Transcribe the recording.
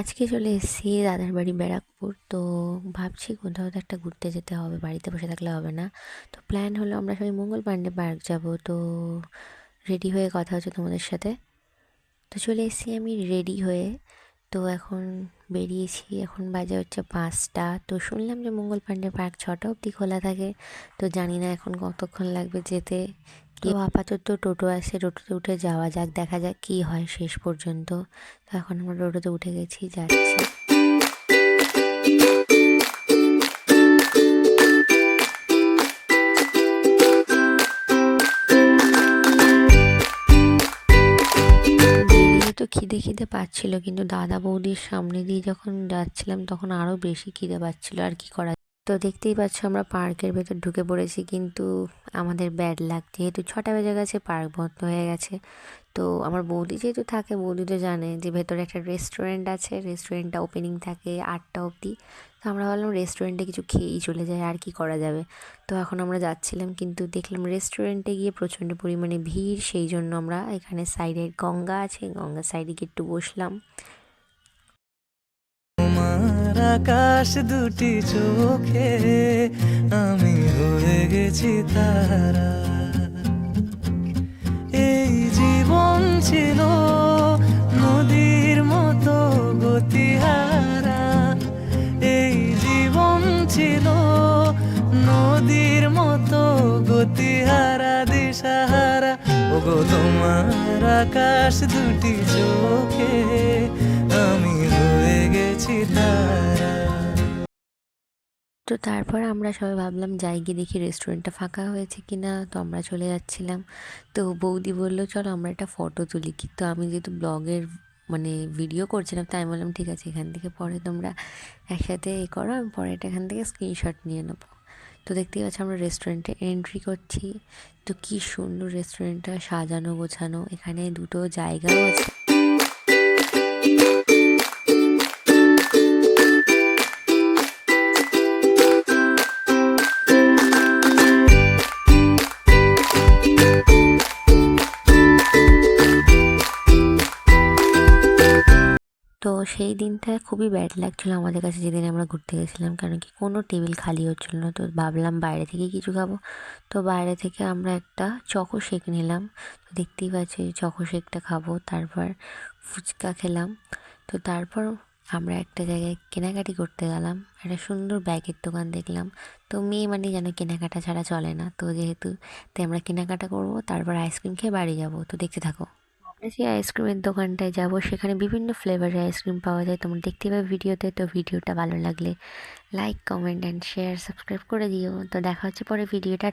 আজকে চলে এসেছি দাদার বাড়ি ব্যারাকপুর। তো ভাবছি কোথাও তো একটা ঘুরতে যেতে হবে, বাড়িতে বসে থাকলে হবে না। তো প্ল্যান হলো আমরা সবাই মঙ্গল পাণ্ডে পার্ক যাব। তো রেডি হয়ে কথা হচ্ছে তোমাদের সাথে। তো চলে এসেছি আমি রেডি হয়ে। তো এখন বেরিয়েছি, এখন বাজে হচ্ছে 5টা। তো শুনলাম যে মঙ্গল পাণ্ডে পার্ক 6টা অবধি খোলা থাকে। তো জানি না এখন কতক্ষণ লাগবে যেতে। তো আপাতত টোটো আছে, টোটোতে উঠে যাওয়া যাক, দেখা যাক কী হয় শেষ পর্যন্ত। তো এখন আমরা টোটোতে উঠে গেছি, যাচ্ছি। বেরিয়ে তো খিদে খিদে পাচ্ছিল, কিন্তু দাদা বৌদির সামনে দিয়ে যখন যাচ্ছিলাম তখন আরও বেশি খিদে পাচ্ছিল। আর কি করা। তো দেখতেই পাচ্ছ আমরা পার্কের ভেতর ঢুকে পড়েছি, কিন্তু আমাদের ব্যাড লাক, যেহেতু 6টা বেজে গেছে, পার্ক বন্ধ হয়ে গেছে। তো আমার বৌদি যেহেতু থাকে, বৌদি তো জানে যে ভেতরে একটা রেস্টুরেন্ট আছে, রেস্টুরেন্টটা ওপেনিং থাকে 8টা অবধি। তো আমরা ভাবলাম রেস্টুরেন্টে কিছু খেয়েই চলে যায়, আর কি করা যাবে। তো এখন আমরা যাচ্ছিলাম, কিন্তু দেখলাম রেস্টুরেন্টে গিয়ে প্রচণ্ড পরিমাণে ভিড়। সেই জন্য আমরা এখানে সাইডে গঙ্গা আছে, গঙ্গার সাইডে গিয়ে একটু বসলাম। তোমার আকাশ দুটি চোখে আমি হয়ে গেছি তারা। এই জীবন ছিল নদীর মতো গতিহারা, এই জীবন ছিল নদীর মতো গতিহারা, দিশাহারা। ওগো তোমার আকাশ দুটি চোখে আমি হয়ে গেছি তারা। তো তারপর আমরা সবাই ভাবলাম যাই গিয়ে দেখি রেস্টুরেন্টটা ফাঁকা হয়েছে কি না। তো আমরা চলে যাচ্ছিলাম। তো বৌদি বললো চলো আমরা একটা ফটো তুলি। কিন্তু আমি যেহেতু ব্লগের ভিডিও করছিলাম, তাই আমি বললাম ঠিক আছে, এখান থেকে পরে তোমরা একসাথে করো, আমি পরে এটা এখান থেকে স্ক্রিনশট নিয়ে নেবো। তো দেখতেই পাচ্ছি আমরা রেস্টুরেন্টে এন্ট্রি করছি। তো কি সুন্দর রেস্টুরেন্টটা সাজানো গোছানো, এখানে দুটো জায়গাও আছে। তো সেই দিনটা খুবই ব্যাড লাগছিলো আমাদের কাছে, যেদিন আমরা ঘুরতে গেছিলাম, কারণ কি কোনো টেবিল খালি হচ্ছিল না। তো ভাবলাম বাইরে থেকে কিছু খাবো। তো বাইরে থেকে আমরা একটা চকো শেক নিলাম। তো দেখতেই পাচ্ছি চকো শেকটা খাবো, তারপর ফুচকা খেলাম। তো তারপর আমরা একটা জায়গায় কেনাকাটি করতে গেলাম, একটা সুন্দর ব্যাগের দোকান দেখলাম। তো মেয়ে যেন কেনাকাটা ছাড়া চলে না। তো যেহেতু তাই আমরা কেনাকাটা করবো, তারপর আইসক্রিম খেয়ে বাড়ি যাবো। তো দেখতে থাকো। আমরা যে আইসক্রিমের দোকানটায় যাব, সেখানে বিভিন্ন ফ্লেভারের আইসক্রিম পাওয়া যায়, তোমরা দেখতে পাবে ভিডিওতে। তো ভিডিওটা ভালো লাগলে like, comment and share, subscribe করে দিও। তো দেখা হচ্ছে পরে ভিডিওটা।